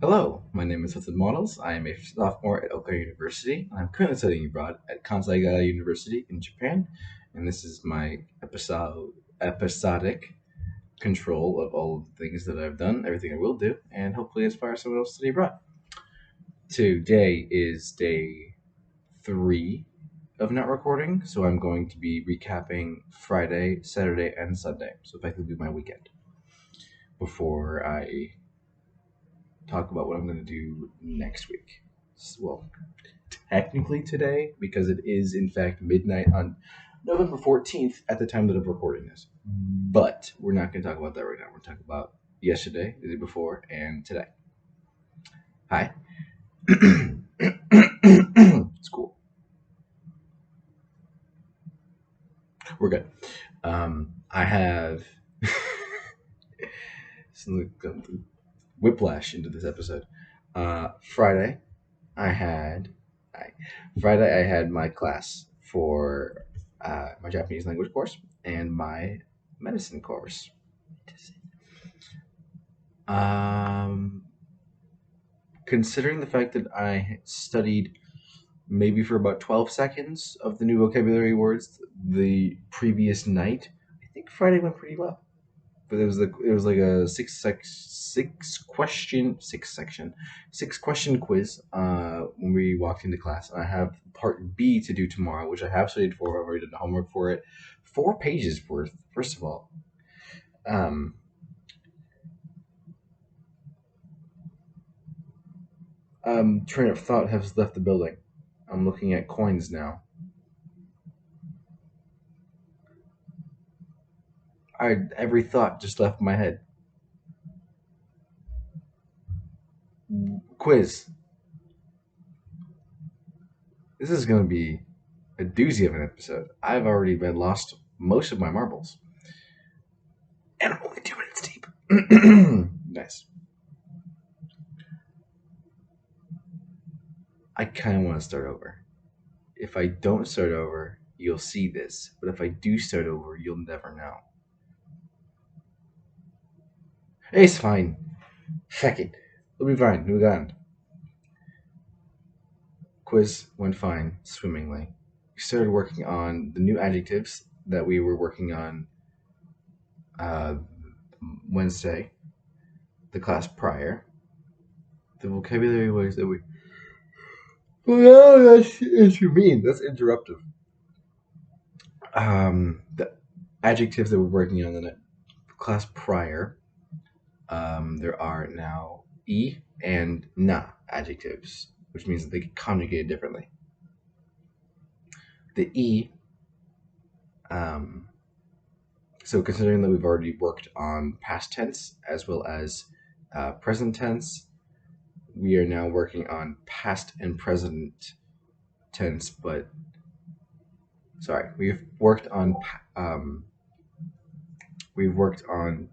Hello, my name is Hudson Models. I am a sophomore at Oka University. I'm currently studying abroad at Kansai University in Japan, and this is my episodic control of all of the things that I've done, everything I will do, and hopefully inspire someone else to study abroad. Today is day 3 of not recording, so I'm going to be recapping Friday, Saturday, and Sunday. So effectively my weekend before I talk about what I'm going to do next week. Well, technically today, because it is in fact midnight on November 14th at the time that I'm recording this. But we're not going to talk about that right now. We're talking about yesterday, the day before, and today. Hi. It's cool. We're good. I have some whiplash into this episode. Friday, I had I, Friday I had my class for my Japanese language course and my medicine course. Um, Considering the fact that I studied maybe for about 12 seconds of the new vocabulary words the previous night, I think Friday went pretty well. But it was like a six question quiz when we walked into class. And I have part B to do tomorrow, which I have studied for. I've already done the homework for it. 4 pages worth. First of all, um, train of thought has left the building. I'm looking at coins now. Every thought just left my head. Quiz. This is going to be a doozy of an episode. I've already been lost most of my marbles, and I'm only 2 minutes deep. Nice. I kind of want to start over. If I don't start over, you'll see this. But if I do start over, you'll never know. It's fine. Heck it. It'll be fine. Move on. Quiz went fine, swimmingly. We started working on the new adjectives that we were working on uh, Wednesday, the class prior. The vocabulary words that we. Well, that's what you mean. That's interruptive. The adjectives that we're working on in the class prior, there are now e and na adjectives, which means that they get conjugated differently. The e, um, so considering that we've already worked on past tense as well as present tense, we are now working on past and present tense. But sorry, um, we've worked on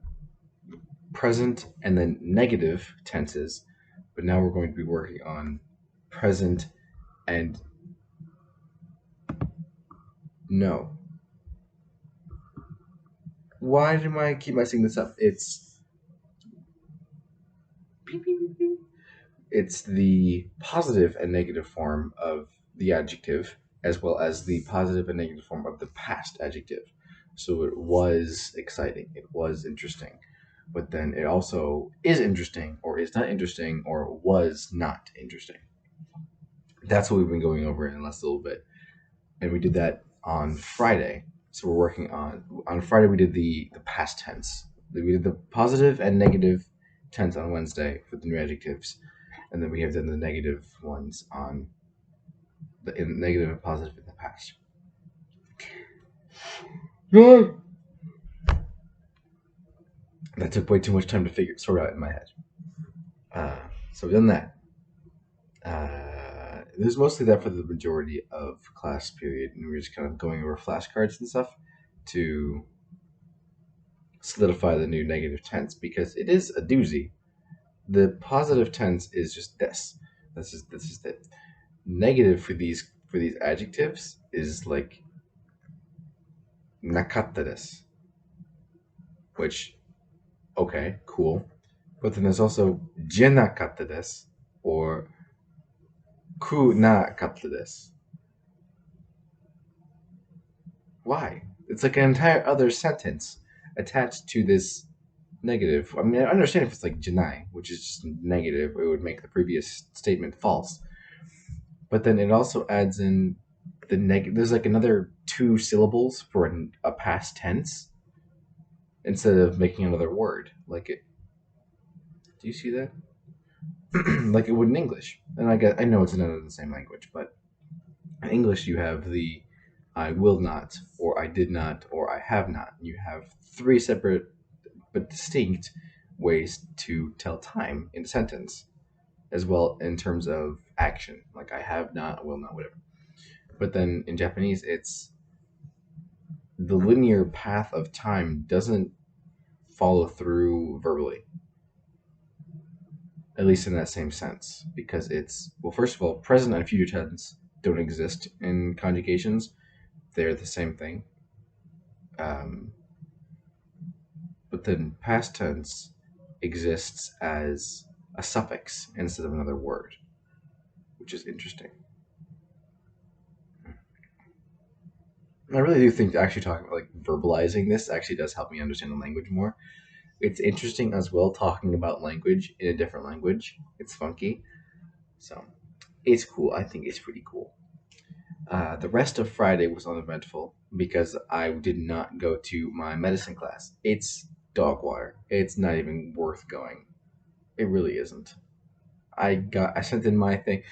present and then negative tenses, but now we're going to be working on present and no. Why do I keep messing this up? It's the positive and negative form of the adjective as well as the positive and negative form of the past adjective. So it was exciting, it was interesting, but then it also is interesting or is not interesting or was not interesting. That's what we've been going over in the last little bit. And we did that on Friday. So we're working on Friday we did the past tense. We did the positive and negative tense on Wednesday for the new adjectives, and then we have done the negative ones on the negative and positive in the past. That took way too much time to sort out in my head. Uh, so we've done that. It was mostly that for the majority of class period, and we were just kind of going over flashcards and stuff to solidify the new negative tense because it is a doozy. The positive tense is just this. This is it. Negative for these adjectives is like nakatta desu, which okay, cool, But then there's also jenakatta desu or kunakatta desu. Why? It's like an entire other sentence attached to this negative. I mean, I understand if it's like janai, which is just negative, it would make the previous statement false. But then it also adds in the negative. There's like another two syllables for a past tense instead of making another word. Like it. Do you see that? Like it would in English. And I know it's another the same language, but in English you have the I will not, or I did not, or I have not. You have three separate but distinct ways to tell time in a sentence, as well in terms of action, like I have not, will not, whatever. But then in Japanese, it's the linear path of time doesn't follow through verbally, at least in that same sense, because it's, well, first of all, present and future tense don't exist in conjugations. They're the same thing. Um, but then past tense exists as a suffix instead of another word, which is interesting. I really do think actually talking like verbalizing this actually does help me understand the language more. It's interesting as well talking about language in a different language. It's funky, so it's cool. I think it's pretty cool. The rest of Friday was uneventful because I did not go to my medicine class. It's dog water. It's not even worth going. It really isn't. I sent in my thing.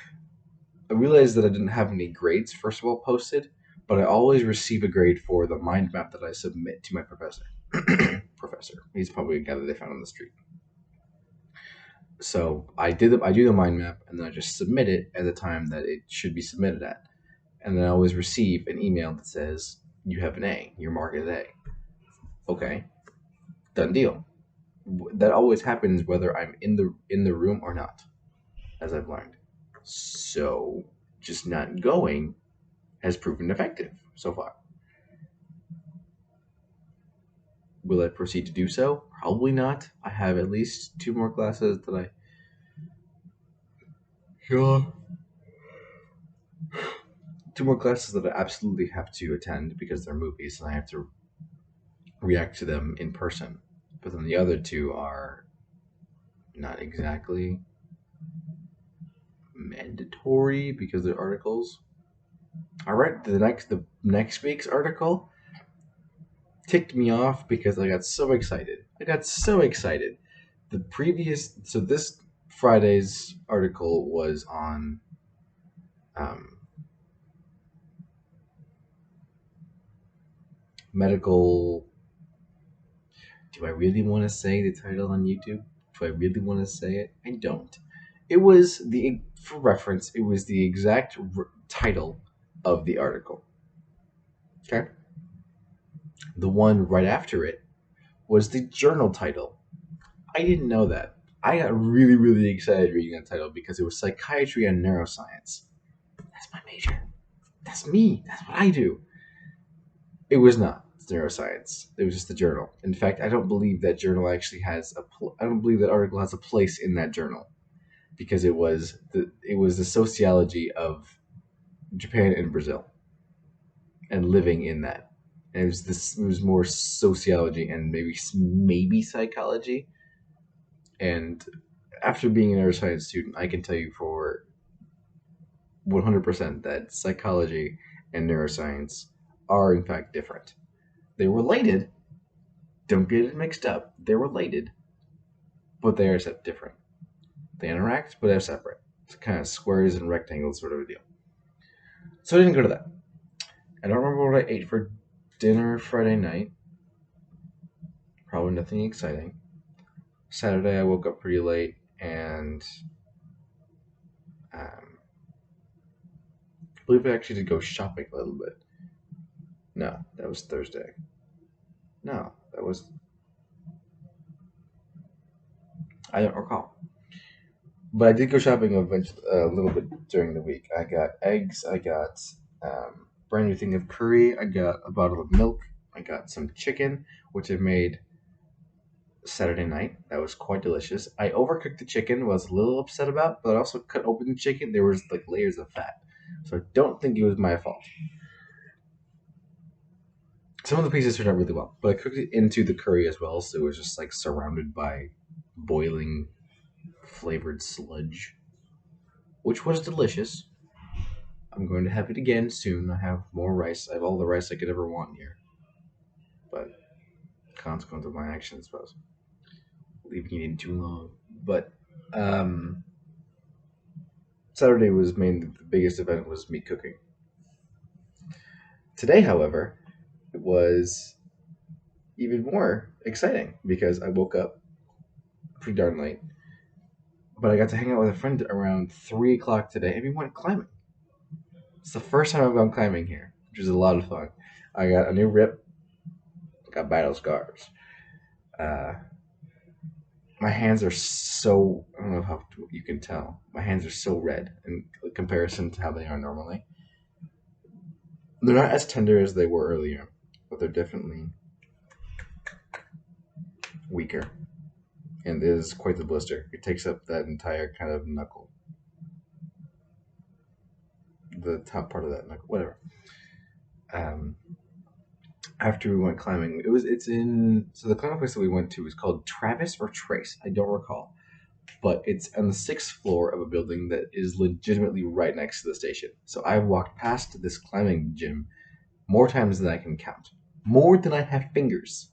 I realized that I didn't have any grades first of all posted, but I always receive a grade for the mind map that I submit to my professor. Professor. He's probably a guy that they found on the street. So I do the mind map and then I just submit it at the time that it should be submitted at. And then I always receive an email that says you have an A. Your mark is A. Okay, done deal. That always happens whether I'm in the room or not, as I've learned. So just not going has proven effective so far. Will I proceed to do so? Probably not. I have at least two more classes that I. Yeah. Two more classes that I absolutely have to attend because they're movies and I have to react to them in person. But then the other two are not exactly mandatory because they're articles. I read the next week's article ticked me off because I got so excited. I got so excited. The previous so this Friday's article was on um, medical. Do I really want to say the title on YouTube? Do I really want to say it? I don't. It was the for reference. It was the exact title of the article. Okay. The one right after it was the journal title. I didn't know that. I got really, really excited reading that title because it was psychiatry and neuroscience. That's my major. That's me. That's what I do. It was not. It's neuroscience. It was just the journal. In fact, I don't believe that journal actually has I don't believe that article has a place in that journal because it was the sociology of Japan and Brazil and living in that. And it was more sociology and maybe psychology. And after being a neuroscience student, I can tell you for 100% that psychology and neuroscience are in fact different. They're related. Don't get it mixed up. They're related, but they are different. They interact, but they're separate. It's kind of squares and rectangles sort of a deal. So I didn't go to that. I don't remember what I ate for dinner Friday night. Probably nothing exciting. Saturday I woke up pretty late and I believe I actually did go shopping a little bit. No, that was Thursday. No, that was I don't recall. But I did go shopping a little bit during the week. I got eggs. I got brand new thing of curry. I got a bottle of milk. I got some chicken, which I made Saturday night. That was quite delicious. I overcooked the chicken, was a little upset about, but I also cut open the chicken. There was like layers of fat, so I don't think it was my fault. Some of the pieces turned out really well, but I cooked it into the curry as well, so it was just like surrounded by boiling flavored sludge, which was delicious. I'm going to have it again soon. I have more rice. I have all the rice I could ever want here, but consequence of my actions, I suppose. Leaving it in too long. But um, Saturday was mainly the biggest event was me cooking. Today, however, it was even more exciting because I woke up pretty darn late, but I got to hang out with a friend around 3 o'clock today, and we went climbing. It's the first time I've gone climbing here, which is a lot of fun. I got a new rip, got battle scars. Uh, my hands are so, I don't know how you can tell. My hands are so red in comparison to how they are normally. They're not as tender as they were earlier, but they're definitely weaker. And it is quite the blister. It takes up that entire kind of knuckle, the top part of that knuckle, whatever. Um, After we went climbing, it's in so the climbing place that we went to is called Travis or Trace. I don't recall, but it's on the sixth floor of a building that is legitimately right next to the station. So I've walked past this climbing gym more times than I can count, more than I have fingers.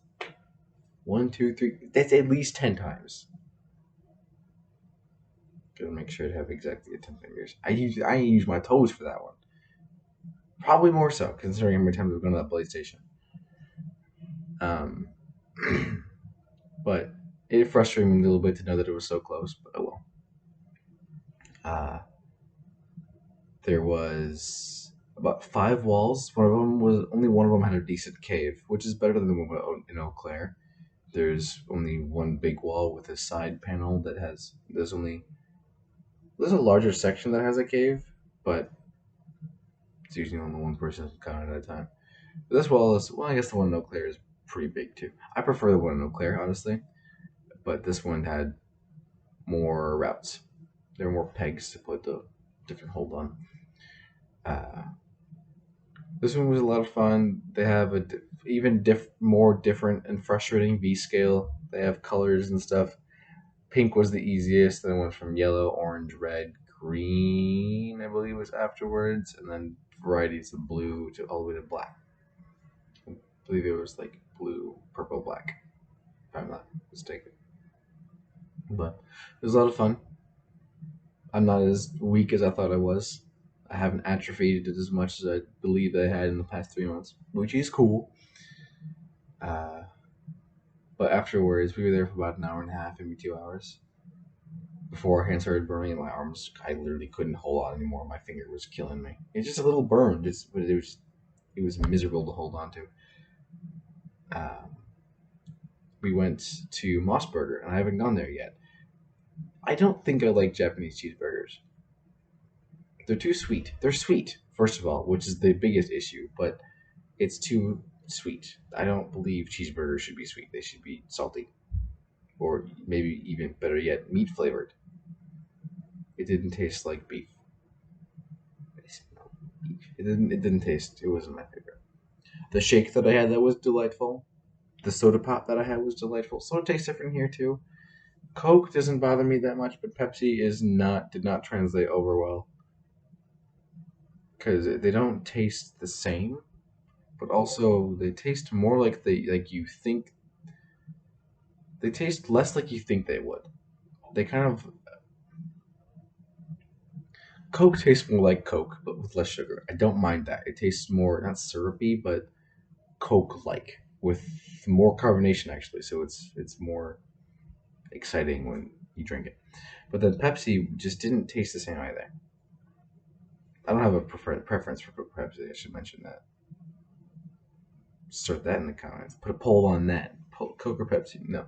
One, two, three. That's at least 10 times. Gotta make sure to have exactly 10 fingers. I use my toes for that one. Probably more so, considering how many times I've gone to that police station. Um, but it frustrated me a little bit to know that it was so close. But oh well. Uh, there was about 5 walls. Only one of them had a decent cave, which is better than the one in Eau Claire. There's only one big wall with a side panel that has. There's a larger section that has a cave, but it's usually only one person can count it at a time. But this wall is well, I guess the one in Eau Claire is pretty big too. I prefer the one in Eau Claire, honestly, but this one had more routes. There were more pegs to put the different hold on. Uh, this one was a lot of fun. They have even more different and frustrating V scale. They have colors and stuff. Pink was the easiest. Then it went from yellow, orange, red, green. I believe was afterwards, and then varieties of blue to all the way to black. I believe it was like blue, purple, black. If I'm not mistaken. But it was a lot of fun. I'm not as weak as I thought I was. I haven't atrophied as much as I believe I had in the past 3 months, which is cool. Uh, but afterwards, we were there for about an hour and a half, maybe 2 hours. Before our hands started burning and my arms, I literally couldn't hold on anymore. My finger was killing me. It's just a little burned, but it was miserable to hold on to. Um, we went to Mossburger, and I haven't gone there yet. I don't think I like Japanese cheeseburgers. They're too sweet. They're sweet, first of all, which is the biggest issue, but it's too sweet. I don't believe cheeseburgers should be sweet. They should be salty, or maybe even better yet, meat flavored. It didn't taste like beef. It didn't taste. It wasn't my favorite. The shake that I had that was delightful. The soda pop that I had was delightful. Soda tastes different here too. Coke doesn't bother me that much, but Pepsi is not did not translate over well because they don't taste the same, but also they taste more like you think. They taste less like you think they would. They kind of Coke tastes more like Coke, but with less sugar. I don't mind that. It tastes more not syrupy, but Coke like with more carbonation actually. So it's more exciting when you drink it. But then Pepsi just didn't taste the same either. I don't have a preference for Pepsi. I should mention that. Start that in the comments. Put a poll on that. Coke or Pepsi? No.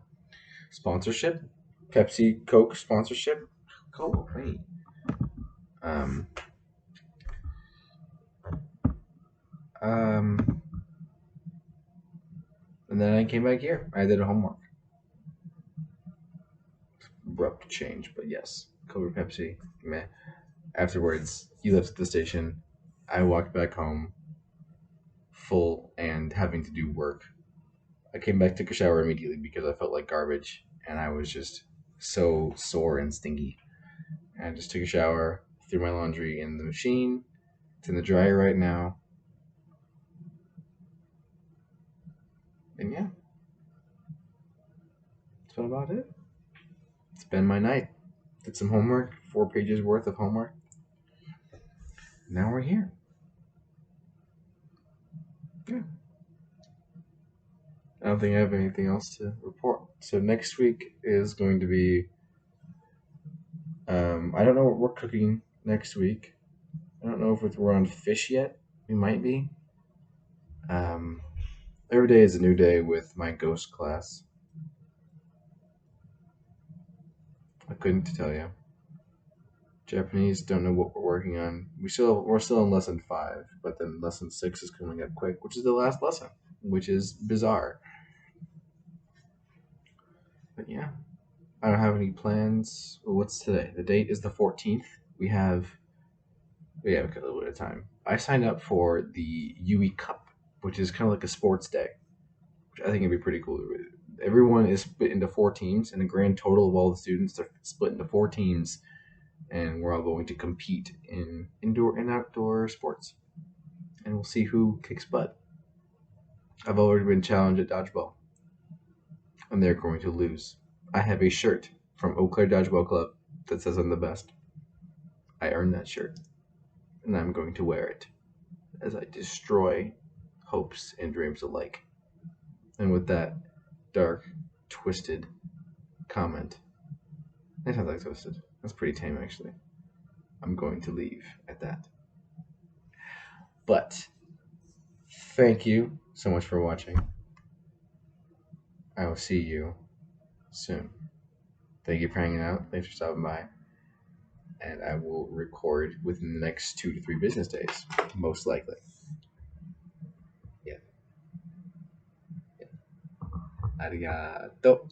Sponsorship? Pepsi Coke sponsorship? Cool, great. Um, um, and then I came back here. I did a homework. abrupt change. But yes, Cobra Pepsi, meh. Afterwards, he left the station. I walked back home, full and having to do work. I came back, took a shower immediately because I felt like garbage, and I was just so sore and stinky. And I just took a shower, threw my laundry in the machine. It's in the dryer right now. And yeah, that's about it. It's been my night. Did some homework, 4 pages worth of homework. Now we're here. Yeah. I don't think I have anything else to report. So next week is going to be. I don't know what we're cooking next week. I don't know if we're on fish yet. We might be. Um, every day is a new day with my ghost class. I couldn't tell you. Japanese, don't know what we're working on. We're still on lesson 5, but then lesson 6 is coming up quick, which is the last lesson, which is bizarre. But yeah, I don't have any plans. Well, what's today? The date is the 14th. We have a little bit of time. I signed up for the UE Cup, which is kind of like a sports day, which I think would be pretty cool. Everyone is split into 4 teams, and the grand total of all the students are split into 4 teams, and we're all going to compete in indoor and outdoor sports, and we'll see who kicks butt. I've already been challenged at dodgeball, and they're going to lose. I have a shirt from Eau Claire Dodgeball Club that says I'm the best. I earned that shirt, and I'm going to wear it as I destroy hopes and dreams alike. And with that dark, twisted comment, it sounds like twisted. That's pretty tame, actually. I'm going to leave at that. But thank you so much for watching. I will see you soon. Thank you for hanging out. Thanks for stopping by. And I will record within the next 2 to 3 business days, most likely. Yeah. Arigato.